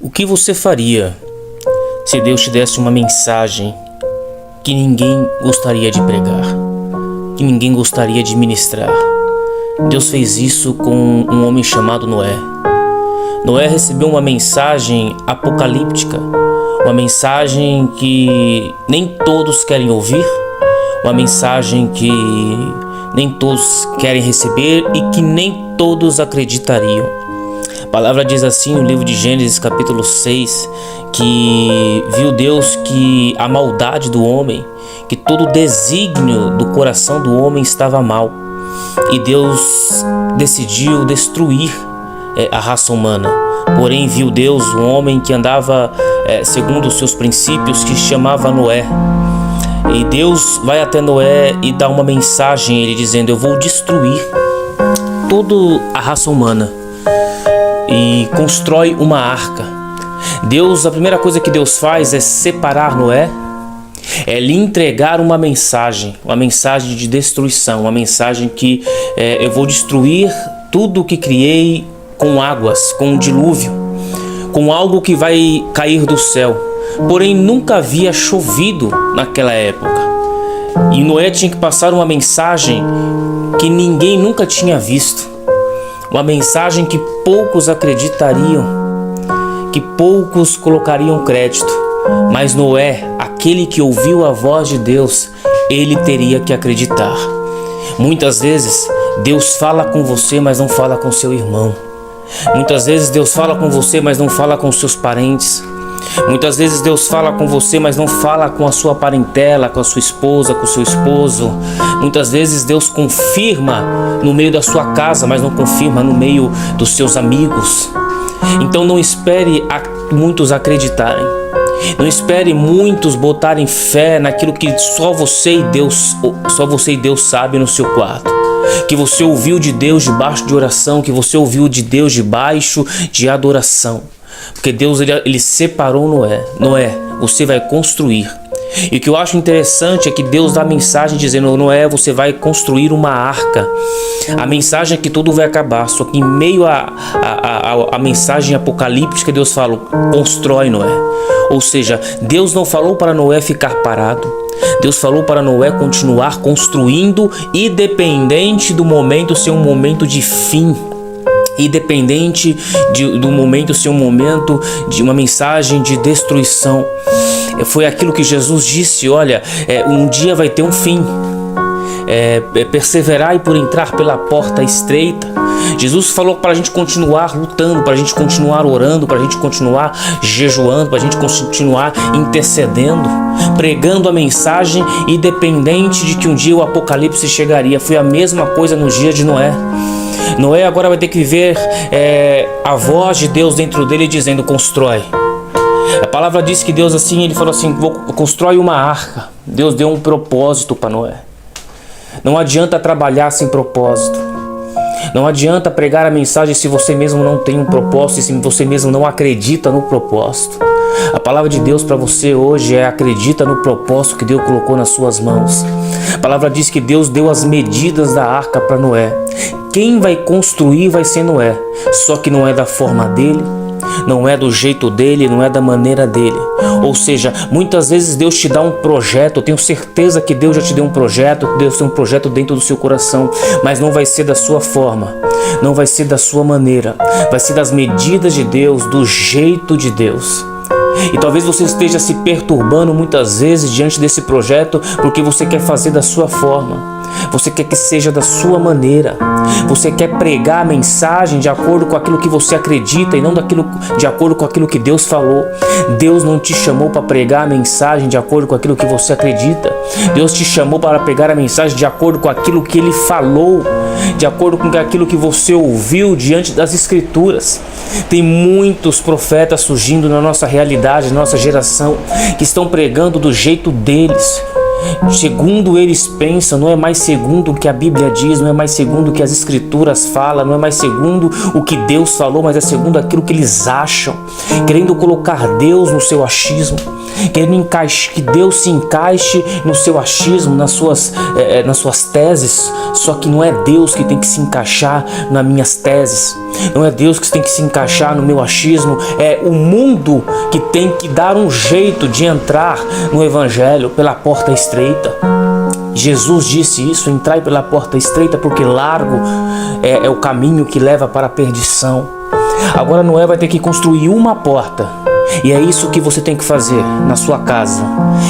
O que você faria se Deus te desse uma mensagem que ninguém gostaria de pregar, que ninguém gostaria de ministrar? Deus fez isso com um homem chamado Noé. Noé recebeu uma mensagem apocalíptica, uma mensagem que nem todos querem ouvir, uma mensagem que nem todos querem receber e que nem todos acreditariam. A palavra diz assim no livro de Gênesis capítulo 6, que viu Deus que a maldade do homem, que todo o desígnio do coração do homem estava mal, e Deus decidiu destruir a raça humana. Porém viu Deus um homem que andava segundo os seus princípios, que chamava Noé. E Deus vai até Noé e dá uma mensagem, ele dizendo: eu vou destruir toda a raça humana, e constrói uma arca. Deus, a primeira coisa que Deus faz é separar Noé, é lhe entregar uma mensagem de destruição, uma mensagem que eu vou destruir tudo o que criei com águas, com um dilúvio, com algo que vai cair do céu. Porém nunca havia chovido naquela época, e Noé tinha que passar uma mensagem que ninguém nunca tinha visto, uma mensagem que poucos acreditariam, que poucos colocariam crédito. Mas Noé, aquele que ouviu a voz de Deus, ele teria que acreditar. Muitas vezes Deus fala com você, mas não fala com seu irmão. Muitas vezes Deus fala com você, mas não fala com seus parentes. Muitas vezes Deus fala com você, mas não fala com a sua parentela, com a sua esposa, com o seu esposo. Muitas vezes Deus confirma no meio da sua casa, mas não confirma no meio dos seus amigos. Então não espere muitos acreditarem. Não espere muitos botarem fé naquilo que só você e Deus sabe no seu quarto. Que você ouviu de Deus debaixo de oração, que você ouviu de Deus debaixo de adoração. Porque Deus ele separou Noé. Noé, você vai construir. E o que eu acho interessante é que Deus dá a mensagem dizendo: Noé, você vai construir uma arca. A mensagem é que tudo vai acabar. Só que em meio a mensagem apocalíptica, Deus fala: constrói, Noé. Ou seja, Deus não falou para Noé ficar parado. Deus falou para Noé continuar construindo, independente do momento ser um momento de fim, independente do momento ser um momento de uma mensagem de destruição. Foi aquilo que Jesus disse: olha, um dia vai ter um fim. Perseverai por entrar pela porta estreita. Jesus falou para a gente continuar lutando, para a gente continuar orando, para a gente continuar jejuando, para a gente continuar intercedendo, pregando a mensagem, independente de que um dia o apocalipse chegaria. Foi a mesma coisa no dia de Noé. Noé agora vai ter que viver a voz de Deus dentro dele dizendo: constrói. A palavra diz que Deus ele falou assim: constrói uma arca. Deus deu um propósito para Noé. Não adianta trabalhar sem propósito. Não adianta pregar a mensagem se você mesmo não tem um propósito e se você mesmo não acredita no propósito. A palavra de Deus para você hoje é: acredita no propósito que Deus colocou nas suas mãos. A palavra diz que Deus deu as medidas da arca para Noé. Quem vai construir vai ser Noé. Só que não é da forma dele, não é do jeito dele, não é da maneira dele. Ou seja, muitas vezes Deus te dá um projeto. Eu tenho certeza que Deus já te deu um projeto. Deus tem um projeto dentro do seu coração, mas não vai ser da sua forma, não vai ser da sua maneira. Vai ser das medidas de Deus, do jeito de Deus. E talvez você esteja se perturbando muitas vezes diante desse projeto, porque você quer fazer da sua forma. Você quer que seja da sua maneira. Você quer pregar a mensagem de acordo com aquilo que você acredita e não de acordo com aquilo que Deus falou. Deus não te chamou para pregar a mensagem de acordo com aquilo que você acredita. Deus te chamou para pregar a mensagem de acordo com aquilo que Ele falou, de acordo com aquilo que você ouviu diante das Escrituras. Tem muitos profetas surgindo na nossa realidade, na nossa geração, que estão pregando do jeito deles, segundo eles pensam, não é mais segundo o que a Bíblia diz, não é mais segundo o que as Escrituras falam, não é mais segundo o que Deus falou, mas é segundo aquilo que eles acham, querendo colocar Deus no seu achismo, querendo que Deus se encaixe no seu achismo, nas suas teses. Só que não é Deus que tem que se encaixar nas minhas teses, não é Deus que tem que se encaixar no meu achismo, é o mundo que tem que dar um jeito de entrar no Evangelho pela porta estreita. Jesus disse isso: entrai pela porta estreita, porque largo é o caminho que leva para a perdição. Agora Noé vai ter que construir uma porta, e é isso que você tem que fazer na sua casa,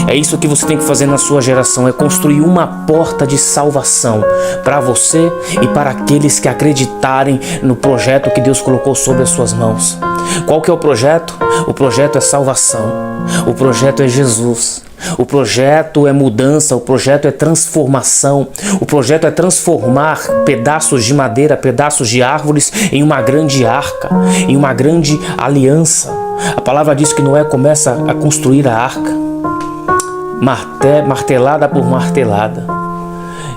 é isso que você tem que fazer na sua geração, é construir uma porta de salvação para você e para aqueles que acreditarem no projeto que Deus colocou sobre as suas mãos. Qual que é o projeto? O projeto é salvação, o projeto é Jesus. O projeto é mudança, o projeto é transformação, o projeto é transformar pedaços de madeira, pedaços de árvores em uma grande arca, em uma grande aliança. A palavra diz que Noé começa a construir a arca, martelada por martelada.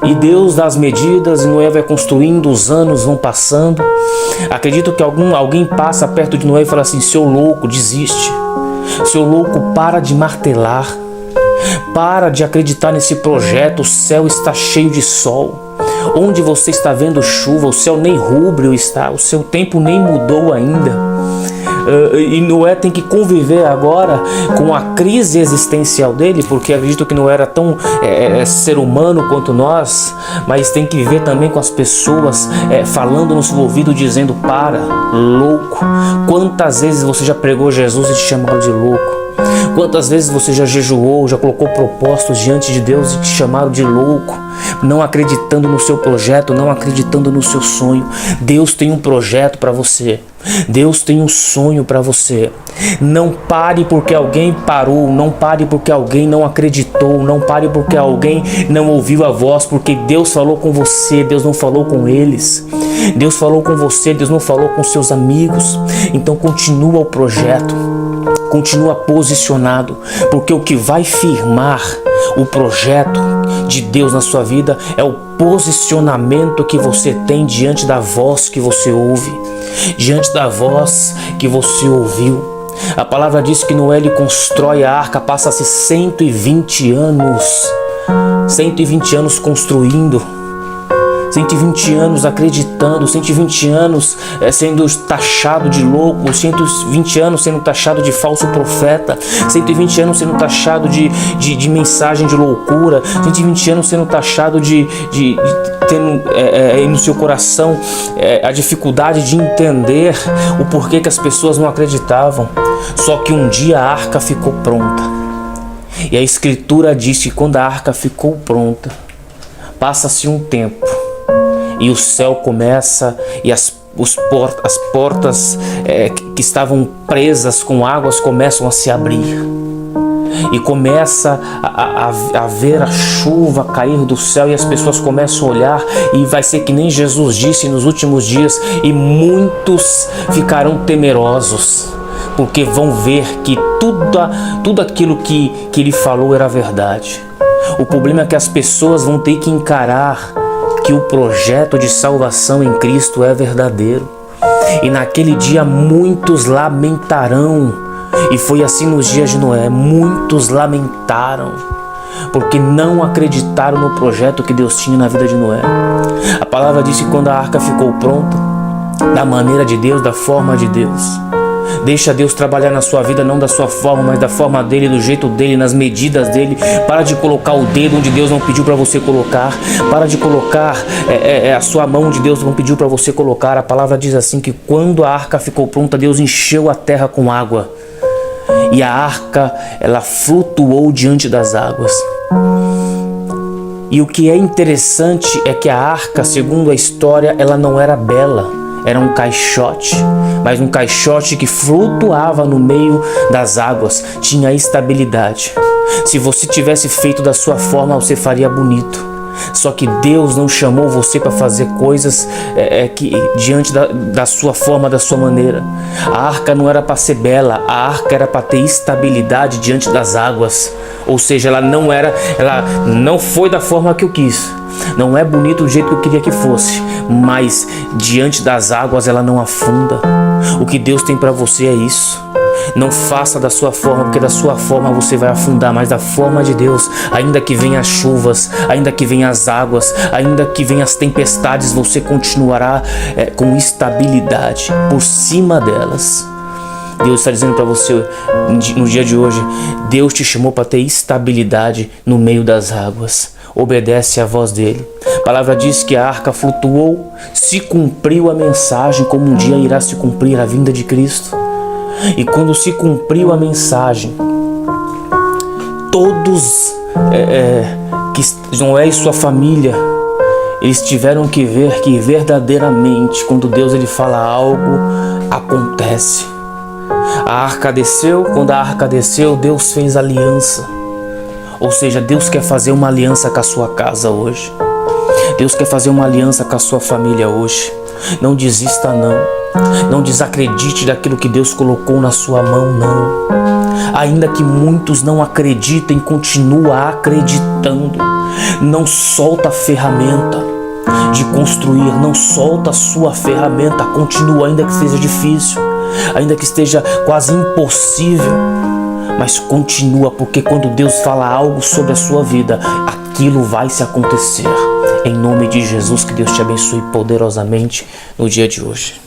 E Deus dá as medidas e Noé vai construindo, os anos vão passando. Acredito que alguém passa perto de Noé e fala assim: seu louco, desiste. Seu louco, para de martelar. Para de acreditar nesse projeto, o céu está cheio de sol. Onde você está vendo chuva, o céu nem rúbrio está, o seu tempo nem mudou ainda. E Noé tem que conviver agora com a crise existencial dele, porque acredito que não era tão ser humano quanto nós, mas tem que viver também com as pessoas falando no seu ouvido, dizendo: para, louco. Quantas vezes você já pregou Jesus e te chamaram de louco? Quantas vezes você já jejuou, já colocou propósitos diante de Deus e te chamaram de louco, não acreditando no seu projeto, não acreditando no seu sonho? Deus tem um projeto para você, Deus tem um sonho para você. Não pare porque alguém parou, não pare porque alguém não acreditou, não pare porque alguém não ouviu a voz, porque Deus falou com você, Deus não falou com eles. Deus falou com você, Deus não falou com seus amigos. Então continua o projeto, continua posicionado, porque o que vai firmar o projeto de Deus na sua vida é o posicionamento que você tem diante da voz que você ouve, diante da voz que você ouviu. A palavra diz que Noé ele constrói a arca, passa-se 120 anos construindo, 120 anos acreditando, 120 anos sendo taxado de louco, 120 anos sendo taxado de falso profeta, 120 anos sendo taxado de mensagem de loucura, 120 anos sendo taxado de tendo no seu coração a dificuldade de entender o porquê que as pessoas não acreditavam. Só que um dia a arca ficou pronta, e a Escritura diz que quando a arca ficou pronta, passa-se um tempo e o céu começa, e as portas que estavam presas com águas começam a se abrir, e começa a ver a chuva cair do céu, e as pessoas começam a olhar, e vai ser que nem Jesus disse nos últimos dias: e muitos ficarão temerosos, porque vão ver que tudo aquilo que ele falou era verdade. O problema é que as pessoas vão ter que encarar que o projeto de salvação em Cristo é verdadeiro. E naquele dia muitos lamentarão. E foi assim nos dias de Noé. Muitos lamentaram, porque não acreditaram no projeto que Deus tinha na vida de Noé. A palavra diz que quando a arca ficou pronta, da maneira de Deus, da forma de Deus. Deixa Deus trabalhar na sua vida, não da sua forma, mas da forma dele, do jeito dele, nas medidas dele. Para de colocar o dedo onde Deus não pediu para você colocar. Para de colocar a sua mão onde Deus não pediu para você colocar. A palavra diz assim que quando a arca ficou pronta, Deus encheu a terra com água, e a arca ela flutuou diante das águas. E o que é interessante é que a arca, segundo a história, ela não era bela. Era um caixote, mas um caixote que flutuava no meio das águas, tinha estabilidade. Se você tivesse feito da sua forma, você faria bonito. Só que Deus não chamou você para fazer coisas que diante da sua forma, da sua maneira. A arca não era para ser bela, a arca era para ter estabilidade diante das águas. Ou seja, ela não foi da forma que eu quis. Não é bonito do jeito que eu queria que fosse, mas diante das águas ela não afunda. O que Deus tem para você é isso. Não faça da sua forma, porque da sua forma você vai afundar, mas da forma de Deus, ainda que venham as chuvas, ainda que venham as águas, ainda que venham as tempestades, você continuará com estabilidade por cima delas. Deus está dizendo para você no dia de hoje, Deus te chamou para ter estabilidade no meio das águas. Obedece à voz dele. A palavra diz que a arca flutuou, se cumpriu a mensagem, como um dia irá se cumprir a vinda de Cristo. E quando se cumpriu a mensagem, todos que Noé e sua família, eles tiveram que ver que verdadeiramente, quando Deus ele fala algo, acontece. A arca desceu, quando a arca desceu, Deus fez aliança. Ou seja, Deus quer fazer uma aliança com a sua casa hoje. Deus quer fazer uma aliança com a sua família hoje. Não desista não. Não desacredite daquilo que Deus colocou na sua mão, não. Ainda que muitos não acreditem, continua acreditando. Não solta a ferramenta de construir, não solta a sua ferramenta, continua, ainda que seja difícil, ainda que esteja quase impossível, mas continua, porque quando Deus fala algo sobre a sua vida, aquilo vai se acontecer. Em nome de Jesus, que Deus te abençoe poderosamente no dia de hoje.